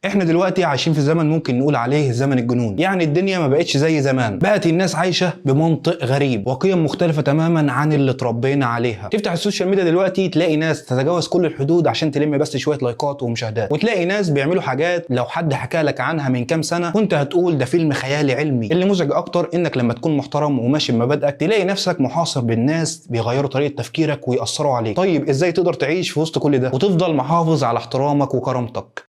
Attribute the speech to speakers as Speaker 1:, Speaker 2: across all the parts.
Speaker 1: احنا دلوقتي عايشين في زمن ممكن نقول عليه زمن الجنون، يعني الدنيا ما بقتش زي زمان، بقت الناس عايشه بمنطق غريب وقيم مختلفه تماما عن اللي اتربينا عليها. تفتح السوشيال ميديا دلوقتي تلاقي ناس تتجاوز كل الحدود عشان تلم بس شويه لايكات ومشاهدات، وتلاقي ناس بيعملوا حاجات لو حد حكى لك عنها من كام سنه كنت هتقول ده فيلم خيالي علمي. اللي مزعج اكتر انك لما تكون محترم وماشي بمبادئك تلاقي نفسك محاصر بالناس بيغيروا طريقه تفكيرك ويأثروا عليك. طيب ازاي تقدر تعيش في وسط كل ده وتفضل محافظ على احترامك وكرامتك؟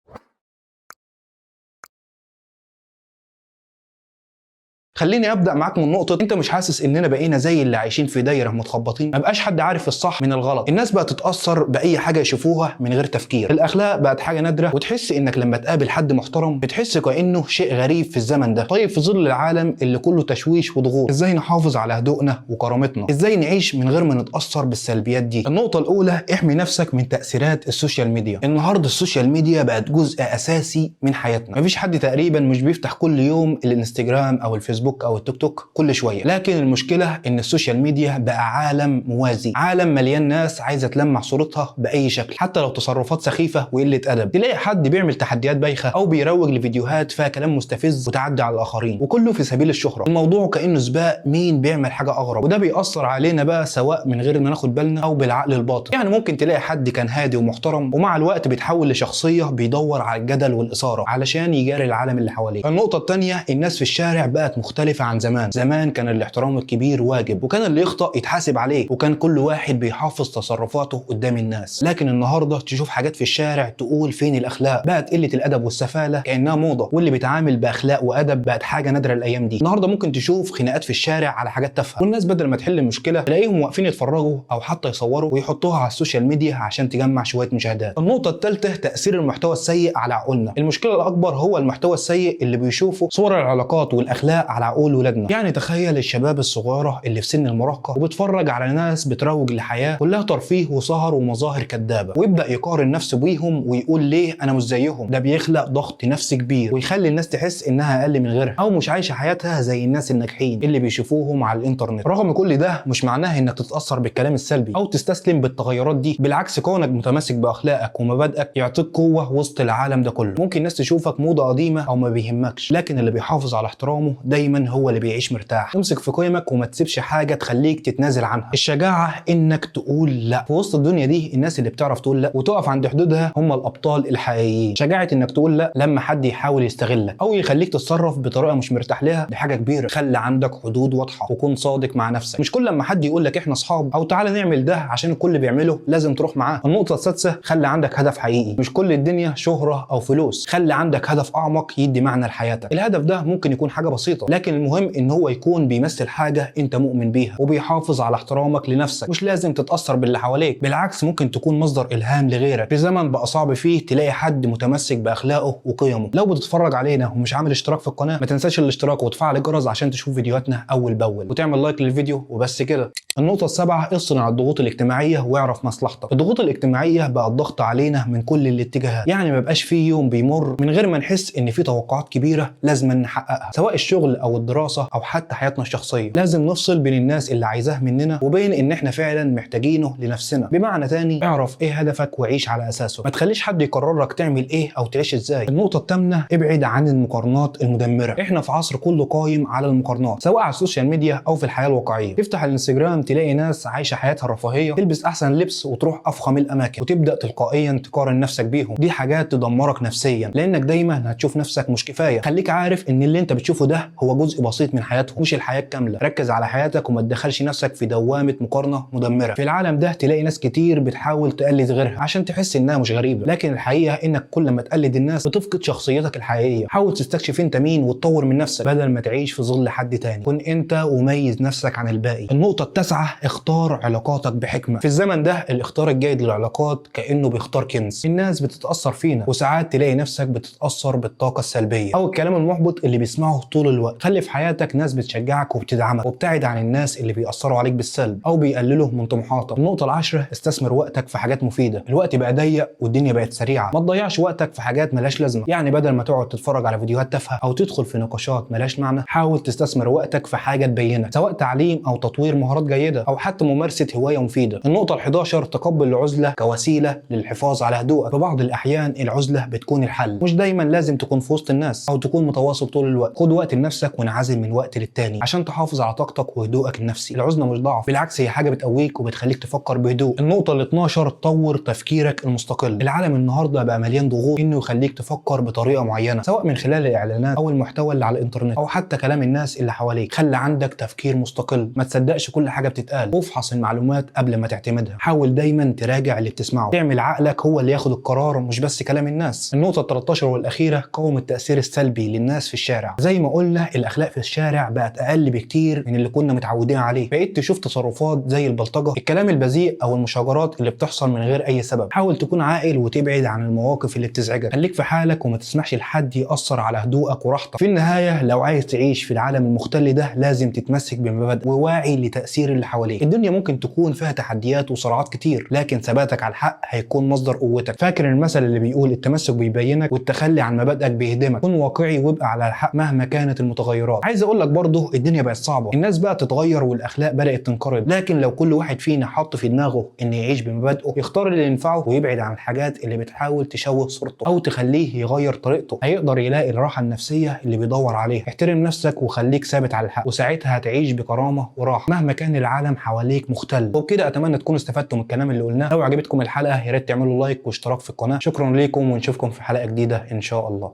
Speaker 1: خليني ابدا معاك من نقطه، انت مش حاسس اننا بقينا زي اللي عايشين في دايره متخبطين؟ ما بقاش حد عارف الصح من الغلط، الناس بقت تتاثر باي حاجه يشوفوها من غير تفكير، الاخلاق بقت حاجه نادره، وتحس انك لما تقابل حد محترم بتحس كانه شيء غريب في الزمن ده. طيب في ظل العالم اللي كله تشويش وضغوط، ازاي نحافظ على هدوءنا وكرامتنا؟ ازاي نعيش من غير ما نتاثر بالسلبيات دي؟ النقطه الاولى، احمي نفسك من تاثيرات السوشيال ميديا. النهارده السوشيال ميديا بقت جزء اساسي من حياتنا، مفيش حد تقريبا مش بيفتح كل يوم الانستجرام او الفيسبوك او التيك توك كل شويه، لكن المشكله ان السوشيال ميديا بقى عالم موازي، عالم مليان ناس عايزه تلمع صورتها باي شكل، حتى لو تصرفات سخيفه وقله ادب. تلاقي حد بيعمل تحديات بايخه او بيروج لفيديوهات فيها كلام مستفز وتعدي على الاخرين، وكله في سبيل الشهره. الموضوع كانه سباق مين بيعمل حاجه اغرب، وده بيأثر علينا بقى سواء من غير ما ناخد بالنا او بالعقل الباطن. يعني ممكن تلاقي حد كان هادي ومحترم ومع الوقت بيتحول لشخصيه بيدور على الجدل والاثاره علشان يجاري العالم اللي حواليه. النقطه الثانيه، الناس في الشارع بقت مختلفه عن زمان كان الاحترام الكبير واجب، وكان اللي يخطأ يتحاسب عليه، وكان كل واحد بيحافظ تصرفاته قدام الناس. لكن النهارده تشوف حاجات في الشارع تقول فين الاخلاق؟ بقت قله الادب والسفاله كانها موضه، واللي بيتعامل باخلاق وادب بقت حاجه نادره الايام دي. النهارده ممكن تشوف خناقات في الشارع على حاجات تافهه، والناس بدل ما تحل المشكله تلاقيهم واقفين يتفرجوا او حتى يصوروا ويحطوها على السوشيال ميديا عشان تجمع شويه مشاهدات. النقطه الثالثه، تاثير المحتوى السيء على عقولنا. المشكله الاكبر هو المحتوى السيء اللي بيشوفوا صور العلاقات والاخلاق على عقول ولادنا. يعني تخيل الشباب الصغيره اللي في سن المراهقه وبتفرج على ناس بتروج لحياه كلها ترفيه وسهر ومظاهر كدابه، ويبدا يقارن نفسه بيهم ويقول ليه انا مش زيهم. ده بيخلق ضغط نفسي كبير ويخلي الناس تحس انها اقل من غيرها او مش عايشه حياتها زي الناس الناجحين اللي بيشوفوهم على الانترنت. رغم كل ده مش معناه انك تتاثر بالكلام السلبي او تستسلم بالتغيرات دي، بالعكس كونك متمسك باخلاقك ومبادئك يعطيك قوه وسط العالم ده كله. ممكن الناس تشوفك موضه قديمه او ما بيهمكش، لكن اللي بيحافظ على احترامه دايما هو اللي بيعيش مرتاح. امسك في قيمك وما تسيبش حاجه تخليك تتنازل عنها. الشجاعه انك تقول لا. في وسط الدنيا دي الناس اللي بتعرف تقول لا وتقف عند حدودها هم الابطال الحقيقيين. شجاعه انك تقول لا لما حد يحاول يستغلك او يخليك تتصرف بطريقه مش مرتاح لها دي حاجه كبيره. خلي عندك حدود واضحه وكون صادق مع نفسك، مش كل لما حد يقول لك احنا اصحاب او تعالى نعمل ده عشان الكل بيعمله لازم تروح معاه. النقطه السادسه، خلي عندك هدف حقيقي. مش كل الدنيا شهره او فلوس، خلي عندك هدف اعمق يدي معنى لحياتك. الهدف ده ممكن يكون حاجه بسيطه، لكن المهم ان هو يكون بيمثل حاجه انت مؤمن بيها وبيحافظ على احترامك لنفسك. مش لازم تتاثر باللي حواليك، بالعكس ممكن تكون مصدر الهام لغيرك. في زمن بقى صعب فيه تلاقي حد متمسك باخلاقه وقيمه. لو بتتفرج علينا ومش عامل اشتراك في القناه ما تنساش الاشتراك وتفعل الجرس عشان تشوف فيديوهاتنا اول باول وتعمل لايك للفيديو وبس كده. النقطه السابعه، افصل عن الضغوط الاجتماعيه واعرف مصلحتك. الضغوط الاجتماعيه بقى الضغط علينا من كل الاتجاهات، يعني ما بقاش في يوم بيمر من غير ما نحس ان في توقعات كبيره لازم نحققها، سواء الشغل او الدراسه او حتى حياتنا الشخصيه. لازم نفصل بين الناس اللي عايزاه مننا وبين ان احنا فعلا محتاجينه لنفسنا. بمعنى تاني، اعرف ايه هدفك وعيش على اساسه، ما تخليش حد يقرر لك تعمل ايه او تعيش ازاي. النقطه الثامنه، ابعد عن المقارنات المدمره. احنا في عصر كله قايم على المقارنات، سواء على السوشيال ميديا او في الحياه الواقعيه. تفتح الانستجرام تلاقي ناس عايشه حياتها الرفاهيه، تلبس احسن لبس وتروح افخم الاماكن وتبدا تلقائيا تقارن نفسك بيهم. دي حاجات تدمرك نفسيا لانك دايما هتشوف نفسك مش كفايه. خليك عارف ان اللي انت بتشوفه ده هو جزء بسيط من حياتهم مش الحياه الكامله. ركز على حياتك وما تدخلش نفسك في دوامه مقارنه مدمره. في العالم ده تلاقي ناس كتير بتحاول تقلد غيرها عشان تحس انها مش غريبه، لكن الحقيقه انك كل ما تقلد الناس بتفقد شخصيتك الحقيقيه. حاول تستكشف انت مين وتطور من نفسك بدل ما تعيش في ظل حد تاني. كن انت وميز نفسك عن الباقي. النقطه التاسعه، اختار علاقاتك بحكمه. في الزمن ده الاختيار الجيد للعلاقات كانه بيختار كنز. الناس بتتاثر فينا وساعات تلاقي نفسك بتتاثر بالطاقه السلبيه او الكلام المحبط اللي بيسمعه طول الوقت. خلي في حياتك ناس بتشجعك وبتدعمك، وابتعد عن الناس اللي بيأثروا عليك بالسلب او بيقللوا من طموحاتك. النقطه العاشره، استثمر وقتك في حاجات مفيده. الوقت بقى ضيق والدنيا بقت سريعه، ما تضيعش وقتك في حاجات ملهاش لازمه. يعني بدل ما تقعد تتفرج على فيديوهات تافهه او تدخل في نقاشات ملهاش معنى، حاول تستثمر وقتك في حاجه تبينك، سواء تعليم او تطوير مهارات جيده او حتى ممارسه هوايه مفيده. النقطه ال11، تقبل العزله كوسيله للحفاظ على هدوءك. في بعض الاحيان العزله بتكون الحل، مش دايما لازم تكون في وسط الناس او تكون متواصل طول الوقت. خد وقت لنفسك وانعزل من وقت للتاني عشان تحافظ على طاقتك وهدوءك النفسي. العزله مش ضعف، بالعكس هي حاجه بتقويك وبتخليك تفكر بهدوء. النقطه ال12، طور تفكيرك المستقل. العالم النهارده بقى مليان ضغوط انه يخليك تفكر بطريقه معينه، سواء من خلال الاعلانات او المحتوى اللي على الانترنت او حتى كلام الناس اللي حواليك. خلي عندك تفكير مستقل، ما تصدقش كل حاجه بتتقال، وافحص المعلومات قبل ما تعتمدها. حاول دايما تراجع اللي بتسمعه، تعمل عقلك هو اللي ياخد القرار مش بس كلام الناس. النقطه ال13 والاخيره، قاوم التاثير السلبي للناس في الشارع. زي ما قلنا الاخلاق في الشارع بقت اقل بكتير من اللي كنا متعودين عليه. بقيت تشوف تصرفات زي البلطجه، الكلام البذيء او المشاجرات اللي بتحصل من غير اي سبب. حاول تكون عاقل وتبعد عن المواقف اللي بتزعجك. خليك في حالك وما تسمحش لحد ياثر على هدوءك وراحتك. في النهايه لو عايز تعيش في العالم المختل ده لازم تتمسك بمبادئ وواعي لتاثير اللي حواليك. الدنيا ممكن تكون فيها تحديات وصراعات كتير، لكن ثباتك على الحق هيكون مصدر قوتك. فاكر المثل اللي بيقول التمسك بيبينك والتخلي عن مبادئك بيهدمك. كن واقعي وابقى على الحق مهما كانت المتغيرات. عايز اقول لك برضه الدنيا بقت صعبه، الناس بقت تتغير والاخلاق بدات تنقرض، لكن لو كل واحد فينا حط في دماغه ان يعيش بمبادئه، يختار اللي ينفعه ويبعد عن الحاجات اللي بتحاول تشوه صورته او تخليه يغير طريقته، هيقدر يلاقي الراحه النفسيه اللي بيدور عليها. احترم نفسك وخليك ثابت على الحق، وساعتها هتعيش بكرامه وراحه مهما كان العالم حواليك مختل. وبكده اتمنى تكونوا استفدتوا من الكلام اللي قلناه. لو عجبتكم الحلقه يا ريت تعملوا لايك واشتراك في القناه. شكرا ليكم ونشوفكم في حلقه جديده ان شاء الله.